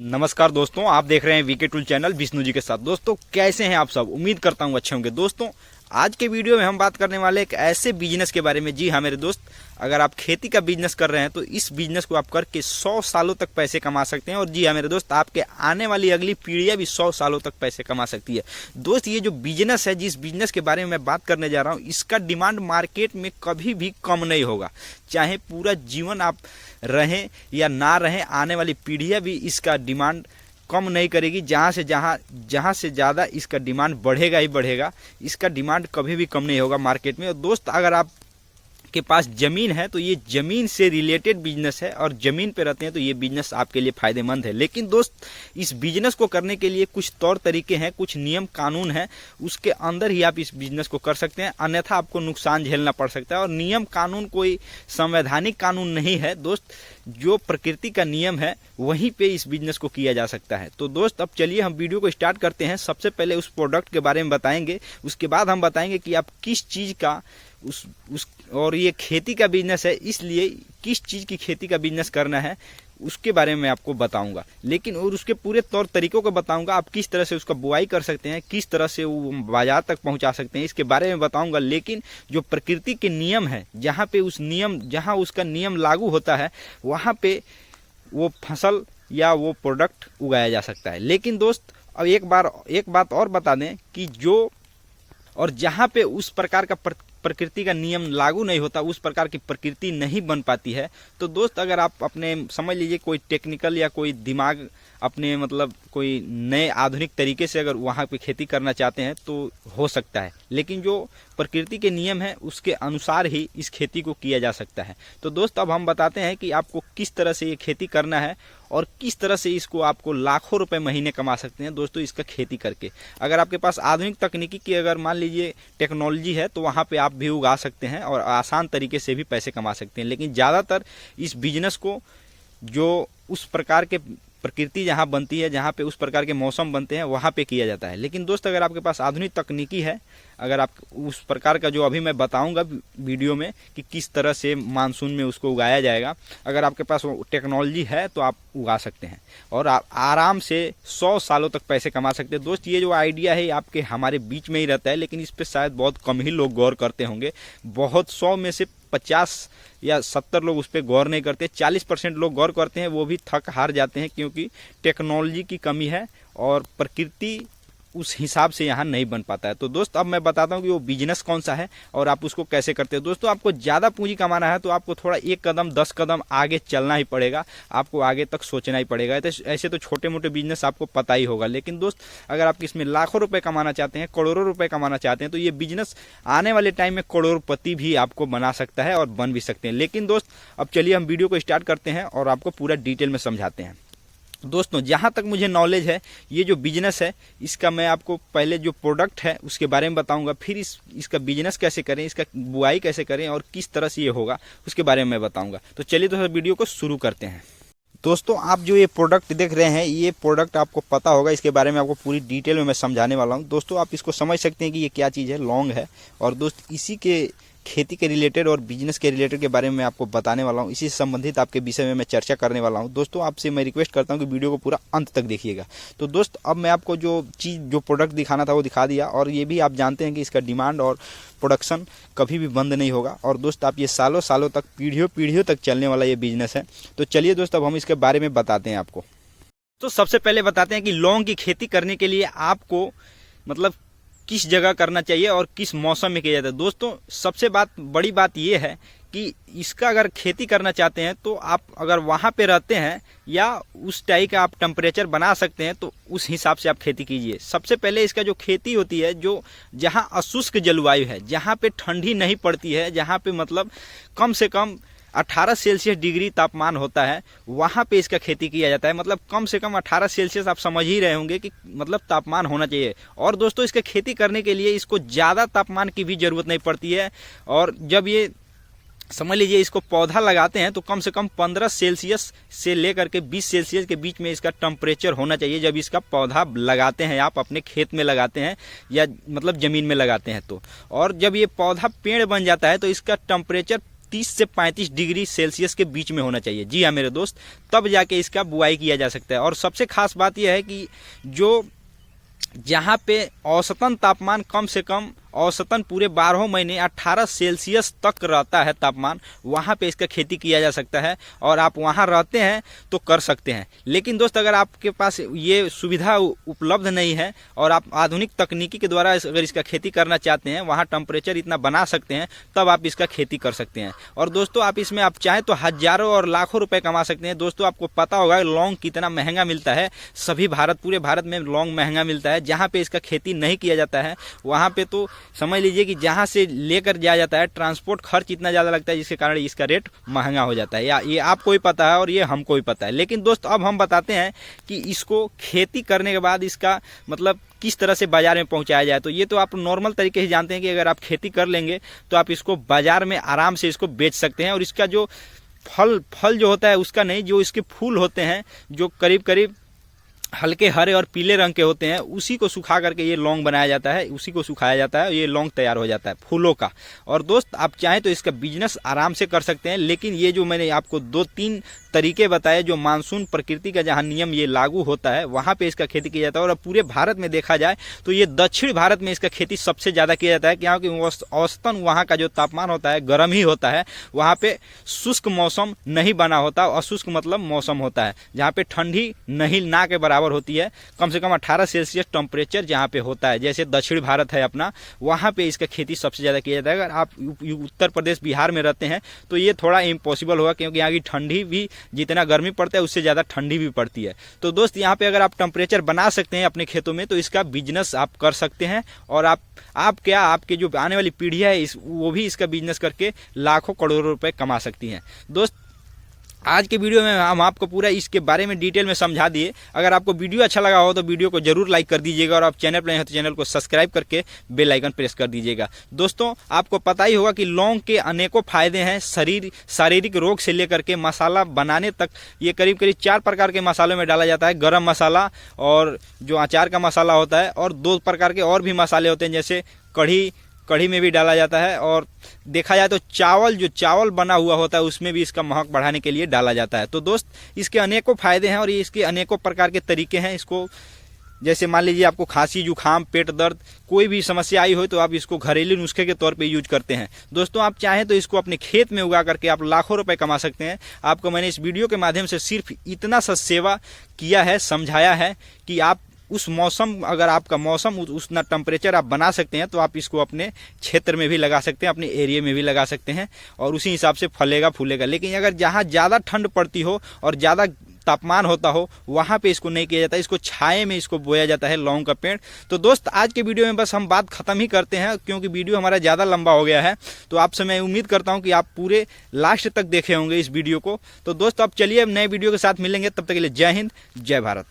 नमस्कार दोस्तों, आप देख रहे हैं VK tool channel Vishnu ji के साथ। दोस्तों कैसे हैं आप सब? उम्मीद करता हूं अच्छे होंगे। दोस्तों आज के वीडियो में हम बात करने वाले एक ऐसे बिजनेस के बारे में। जी हाँ मेरे दोस्त, अगर आप खेती का बिजनेस कर रहे हैं तो इस बिजनेस को आप करके 100 सालों तक पैसे कमा सकते हैं। और जी हाँ मेरे दोस्त, आपके आने वाली अगली पीढ़ियां भी 100 सालों तक पैसे कमा सकती है। दोस्त ये जो बिजनेस है, जिस बिजनेस के बारे में मैं बात करने जा रहा हूँ, इसका डिमांड मार्केट में कभी भी कम नहीं होगा। चाहे पूरा जीवन आप रहें या ना रहें, आने वाली पीढ़ियां भी इसका डिमांड कम नहीं करेगी। जहाँ से ज़्यादा इसका डिमांड बढ़ेगा ही बढ़ेगा। इसका डिमांड कभी भी कम नहीं होगा मार्केट में। और दोस्त अगर आप के पास ज़मीन है तो ये ज़मीन से रिलेटेड बिजनेस है, और ज़मीन पे रहते हैं तो ये बिजनेस आपके लिए फ़ायदेमंद है। लेकिन दोस्त इस बिजनेस को करने के लिए कुछ तौर तरीके हैं, कुछ नियम कानून हैं, उसके अंदर ही आप इस बिजनेस को कर सकते हैं, अन्यथा आपको नुकसान झेलना पड़ सकता है। और नियम कानून कोई संवैधानिक कानून नहीं है दोस्त, जो प्रकृति का नियम है वहीं पे इस बिजनेस को किया जा सकता है। तो दोस्त अब चलिए हम वीडियो को स्टार्ट करते हैं। सबसे पहले उस प्रोडक्ट के बारे में बताएंगे, उसके बाद हम बताएंगे कि आप किस चीज़ का और ये खेती का बिजनेस है, इसलिए किस चीज़ की खेती का बिजनेस करना है उसके बारे में आपको बताऊंगा। लेकिन और उसके पूरे तौर तरीकों को बताऊंगा, आप किस तरह से उसका बुआई कर सकते हैं, किस तरह से वो बाजार तक पहुंचा सकते हैं, इसके बारे में बताऊंगा। लेकिन जो प्रकृति के नियम है, जहां उसका नियम लागू होता है, वहां पे वो फसल या वो प्रोडक्ट उगाया जा सकता है। लेकिन दोस्त अब एक बात और बता दें कि जहां पे उस प्रकार का प्रकृति का नियम लागू नहीं होता, उस प्रकार की प्रकृति नहीं बन पाती है, तो दोस्त अगर आप अपने समझ लीजिए कोई टेक्निकल या कोई दिमाग अपने मतलब कोई नए आधुनिक तरीके से अगर वहाँ पे खेती करना चाहते हैं तो हो सकता है। लेकिन जो प्रकृति के नियम है उसके अनुसार ही इस खेती को किया जा सकता है। तो दोस्त अब हम बताते हैं कि आपको किस तरह से ये खेती करना है और किस तरह से इसको आपको लाखों रुपए महीने कमा सकते हैं दोस्तों इसका खेती करके। अगर आपके पास आधुनिक तकनीकी की अगर मान लीजिए टेक्नोलॉजी है तो वहाँ पे आप भी उगा सकते हैं और आसान तरीके से भी पैसे कमा सकते हैं। लेकिन ज़्यादातर इस बिजनेस को जो उस प्रकार के प्रकृति जहाँ बनती है, जहाँ पे उस प्रकार के मौसम बनते हैं, वहाँ पे किया जाता है। लेकिन दोस्त अगर आपके पास आधुनिक तकनीकी है, अगर आप उस प्रकार का जो अभी मैं बताऊंगा वीडियो में कि किस तरह से मानसून में उसको उगाया जाएगा, अगर आपके पास वो टेक्नोलॉजी है तो आप उगा सकते हैं और आप आराम से 100 सालों तक पैसे कमा सकते हैं। दोस्त ये जो आइडिया है आपके हमारे बीच में ही रहता है, लेकिन इस पर शायद बहुत कम ही लोग गौर करते होंगे। बहुत 100 में से 50 या 70 लोग उस पर गौर नहीं करते। 40% लोग गौर करते हैं, वो भी थक हार जाते हैं क्योंकि टेक्नोलॉजी की कमी है और प्रकृति उस हिसाब से यहाँ नहीं बन पाता है। तो दोस्त अब मैं बताता हूँ कि वो बिजनेस कौन सा है और आप उसको कैसे करते हैं। दोस्तों आपको ज़्यादा पूंजी कमाना है तो आपको थोड़ा 1 कदम 10 कदम आगे चलना ही पड़ेगा, आपको आगे तक सोचना ही पड़ेगा। ऐसे तो छोटे मोटे बिजनेस आपको पता ही होगा, लेकिन दोस्त अगर आप इसमें लाखों रुपए कमाना चाहते हैं, करोड़ों रुपए कमाना चाहते हैं, तो ये बिजनेस आने वाले टाइम में करोड़पति भी आपको बना सकता है और बन भी सकते हैं। लेकिन दोस्त अब चलिए हम वीडियो को स्टार्ट करते हैं और आपको पूरा डिटेल में समझाते हैं। दोस्तों जहाँ तक मुझे नॉलेज है, ये जो बिजनेस है इसका मैं आपको पहले जो प्रोडक्ट है उसके बारे में बताऊंगा, फिर इसका बिजनेस कैसे करें, इसका बुआई कैसे करें और किस तरह से ये होगा उसके बारे में मैं बताऊंगा। तो चलिए दोस्तों वीडियो को शुरू करते हैं। दोस्तों आप जो ये प्रोडक्ट देख रहे हैं, ये प्रोडक्ट आपको पता होगा, इसके बारे में आपको पूरी डिटेल में मैं समझाने वाला हूँ। दोस्तों आप इसको समझ सकते हैं कि ये क्या चीज़ है, लौंग है। और दोस्त इसी के खेती के रिलेटेड और बिजनेस के रिलेटेड के बारे में मैं आपको बताने वाला हूँ, इसी से संबंधित आपके विषय में मैं चर्चा करने वाला हूँ। दोस्तों आपसे मैं रिक्वेस्ट करता हूँ कि वीडियो को पूरा अंत तक देखिएगा। तो दोस्त अब मैं आपको जो प्रोडक्ट दिखाना था वो दिखा दिया, और ये भी आप जानते हैं कि इसका डिमांड और प्रोडक्शन कभी भी बंद नहीं होगा। और दोस्त आप ये सालों सालों तक पीढ़ियों तक चलने वाला ये बिजनेस है। तो चलिए दोस्त अब हम इसके बारे में बताते हैं आपको। तो सबसे पहले बताते हैं कि लौंग की खेती करने के लिए आपको मतलब किस जगह करना चाहिए और किस मौसम में किया जाता है। दोस्तों सबसे बड़ी बात ये है कि इसका अगर खेती करना चाहते हैं तो आप अगर वहाँ पे रहते हैं या उस टाइप का आप टेम्परेचर बना सकते हैं तो उस हिसाब से आप खेती कीजिए। सबसे पहले इसका जो खेती होती है, जो जहाँ अशुष्क जलवायु है, जहाँ पे ठंडी नहीं पड़ती है, जहाँ पे मतलब कम से कम 18 सेल्सियस डिग्री तापमान होता है, वहाँ पे इसका खेती किया जाता है। मतलब कम से कम 18 सेल्सियस आप समझ ही रहे होंगे कि मतलब तापमान होना चाहिए। और दोस्तों इसका खेती करने के लिए इसको ज़्यादा तापमान की भी ज़रूरत नहीं पड़ती है। और जब ये समझ लीजिए इसको पौधा लगाते हैं तो कम से कम 15 सेल्सियस से लेकर के 20 सेल्सियस के बीच में इसका टेम्परेचर होना चाहिए जब इसका पौधा लगाते हैं, आप अपने खेत में लगाते हैं या मतलब ज़मीन में लगाते हैं तो। और जब ये पौधा पेड़ बन जाता है तो इसका टेम्परेचर 30 से 35 डिग्री सेल्सियस के बीच में होना चाहिए। जी हाँ मेरे दोस्त, तब जाके इसका बुआई किया जा सकता है। और सबसे खास बात यह है कि जो जहाँ पे औसतन तापमान कम से कम औसतन पूरे 12 महीने 18 सेल्सियस तक रहता है तापमान, वहाँ पे इसका खेती किया जा सकता है। और आप वहाँ रहते हैं तो कर सकते हैं। लेकिन दोस्त अगर आपके पास ये सुविधा उपलब्ध नहीं है और आप आधुनिक तकनीकी के द्वारा अगर इसका खेती करना चाहते हैं, वहाँ टेम्परेचर इतना बना सकते हैं, तब आप इसका खेती कर सकते हैं। और दोस्तों आप इसमें आप चाहें तो हजारों और लाखों रुपए कमा सकते हैं। दोस्तों आपको पता होगा लौंग कितना महंगा मिलता है, सभी पूरे भारत में लौंग महंगा मिलता है। जहाँ पे इसका खेती नहीं किया जाता है वहाँ पे तो समझ लीजिए कि जहाँ से लेकर जाया जाता है ट्रांसपोर्ट खर्च इतना ज़्यादा लगता है, जिसके कारण इसका रेट महंगा हो जाता है। या ये आपको ही पता है और ये हमको ही पता है। लेकिन दोस्त अब हम बताते हैं कि इसको खेती करने के बाद इसका मतलब किस तरह से बाजार में पहुंचाया जाए। तो ये तो आप नॉर्मल तरीके से जानते हैं कि अगर आप खेती कर लेंगे तो आप इसको बाजार में आराम से इसको बेच सकते हैं। और इसका जो फल जो होता है उसका नहीं, जो इसके फूल होते हैं जो करीब करीब हल्के हरे और पीले रंग के होते हैं, उसी को सुखा करके ये लौंग बनाया जाता है, उसी को सुखाया जाता है, ये लौंग तैयार हो जाता है फूलों का। और दोस्त आप चाहें तो इसका बिजनेस आराम से कर सकते हैं। लेकिन ये जो मैंने आपको 2-3 तरीके बताए, जो मानसून प्रकृति का जहाँ नियम ये लागू होता है वहाँ पे इसका खेती किया जाता है। और पूरे भारत में देखा जाए तो ये दक्षिण भारत में इसका खेती सबसे ज़्यादा किया जाता है, क्योंकि औसतन वहाँ का जो तापमान होता है गर्म ही होता है। वहाँ पे शुष्क मौसम नहीं बना होता, अशुष्क मतलब मौसम होता है जहाँ पे ठंडी नहीं ना के बराबर होती है। कम से कम 18 सेल्सियस टेम्परेचर जहाँ पे होता है, जैसे दक्षिण भारत है अपना, वहाँ पे इसका खेती सबसे ज़्यादा किया जाता है। अगर आप उत्तर प्रदेश बिहार में रहते हैं तो ये थोड़ा इम्पॉसिबल होगा, क्योंकि यहाँ की ठंडी भी जितना गर्मी पड़ता है उससे ज़्यादा ठंडी भी पड़ती है। तो दोस्त यहाँ पे अगर आप टेम्परेचर बना सकते हैं अपने खेतों में तो इसका बिजनेस आप कर सकते हैं। और आपके जो आने वाली पीढ़ी है वो भी इसका बिजनेस करके लाखों करोड़ों रुपए कमा सकती हैं। दोस्त आज के वीडियो में हम आपको पूरा इसके बारे में डिटेल में समझा दिए। अगर आपको वीडियो अच्छा लगा हो तो वीडियो को जरूर लाइक कर दीजिएगा, और आप चैनल पर हैं तो चैनल को सब्सक्राइब करके बेल आइकन प्रेस कर दीजिएगा। दोस्तों आपको पता ही होगा कि लौंग के अनेकों फायदे हैं, शारीरिक रोग से लेकर के मसाला बनाने तक। ये करीब करीब 4 प्रकार के मसालों में डाला जाता है, गरम मसाला और जो अचार का मसाला होता है, और 2 प्रकार के और भी मसाले होते हैं, जैसे कढ़ी में भी डाला जाता है। और देखा जाए तो चावल बना हुआ होता है उसमें भी इसका महक बढ़ाने के लिए डाला जाता है। तो दोस्त इसके अनेकों फायदे हैं और ये इसके अनेकों प्रकार के तरीके हैं। इसको जैसे मान लीजिए आपको खांसी जुखाम पेट दर्द कोई भी समस्या आई हो तो आप इसको घरेलू नुस्खे के तौर पे यूज करते हैं। दोस्तों आप चाहें तो इसको अपने खेत में उगा करके आप लाखों रुपए कमा सकते हैं। आपको मैंने इस वीडियो के माध्यम से सिर्फ इतना सा सेवा किया है, समझाया है कि आप उस मौसम, अगर आपका मौसम उतना टेम्परेचर आप बना सकते हैं तो आप इसको अपने क्षेत्र में भी लगा सकते हैं, अपने एरिया में भी लगा सकते हैं, और उसी हिसाब से फलेगा फूलेगा। लेकिन अगर जहाँ ज़्यादा ठंड पड़ती हो और ज़्यादा तापमान होता हो वहाँ पे इसको नहीं किया जाता, इसको छाए में इसको बोया जाता है लौंग का पेड़। तो दोस्त आज के वीडियो में बस हम बात खत्म ही करते हैं, क्योंकि वीडियो हमारा ज़्यादा लंबा हो गया है। तो आपसे मैं उम्मीद करता हूँ कि आप पूरे लास्ट तक देखे होंगे इस वीडियो को। तो दोस्त अब चलिए नए वीडियो के साथ मिलेंगे, तब तक के लिए जय हिंद जय भारत।